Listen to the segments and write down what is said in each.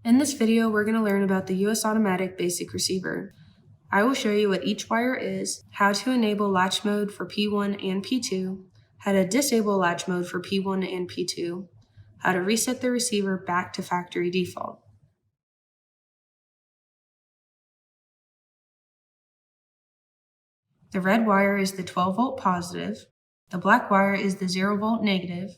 In this video, we're going to learn about the USAutomatic basic receiver. I will show you what each wire is, how to enable latch mode for P1 and P2, how to disable latch mode for P1 and P2, how to reset the receiver back to factory default. The red wire is the 12-volt positive, the black wire is the 0-volt negative.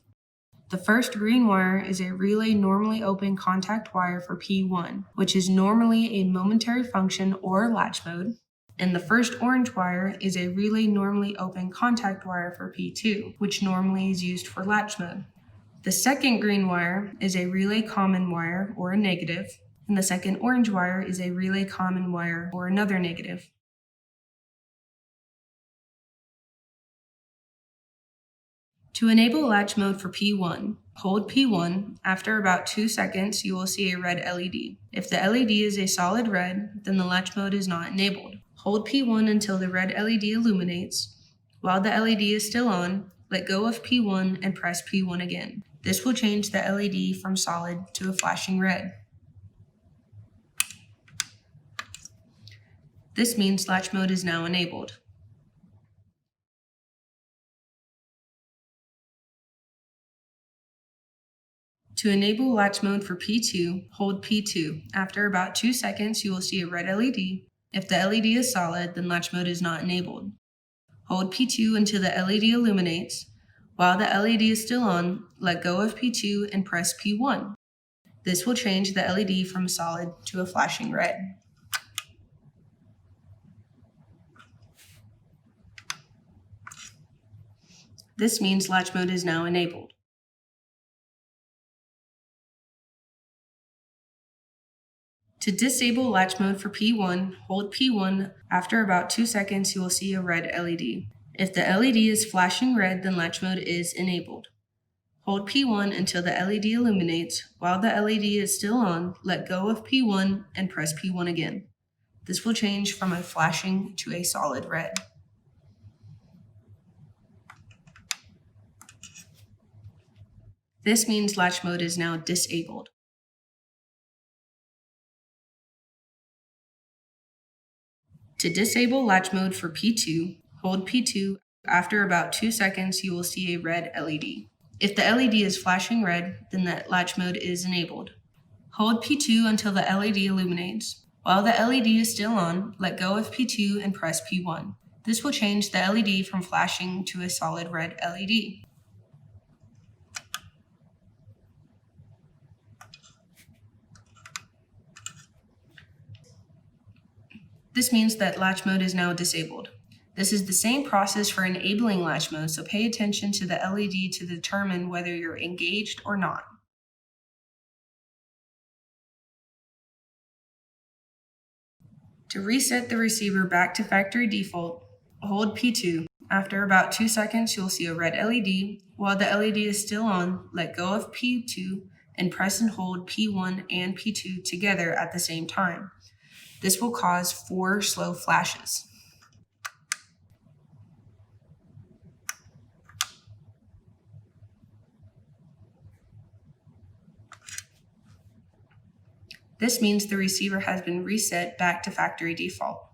The first green wire is a relay normally open contact wire for P1, which is normally a momentary function or latch mode, and the first orange wire is a relay normally open contact wire for P2, which normally is used for latch mode. The second green wire is a relay common wire or a negative, and the second orange wire is a relay common wire or another negative. To enable latch mode for P1, hold P1. After about 2 seconds, you will see a red LED. If the LED is a solid red, then the latch mode is not enabled. Hold P1 until the red LED illuminates. While the LED is still on, let go of P1 and press P1 again. This will change the LED from solid to a flashing red. This means latch mode is now enabled. To enable latch mode for P2, hold P2. After about 2 seconds, you will see a red LED. If the LED is solid, then latch mode is not enabled. Hold P2 until the LED illuminates. While the LED is still on, let go of P2 and press P1. This will change the LED from solid to a flashing red. This means latch mode is now enabled. To disable latch mode for P1, hold P1. After about 2 seconds, you will see a red LED. If the LED is flashing red, then latch mode is enabled. Hold P1 until the LED illuminates. While the LED is still on, let go of P1 and press P1 again. This will change from a flashing to a solid red. This means latch mode is now disabled. To disable latch mode for P2, hold P2. After about 2 seconds, you will see a red LED. If the LED is flashing red, then the latch mode is enabled. Hold P2 until the LED illuminates. While the LED is still on, let go of P2 and press P1. This will change the LED from flashing to a solid red LED. This means that latch mode is now disabled. This is the same process for enabling latch mode, so pay attention to the LED to determine whether you're engaged or not. To reset the receiver back to factory default, hold P2. After about 2 seconds, you'll see a red LED. While the LED is still on, let go of P2 and press and hold P1 and P2 together at the same time. This will cause 4 slow flashes. This means the receiver has been reset back to factory default.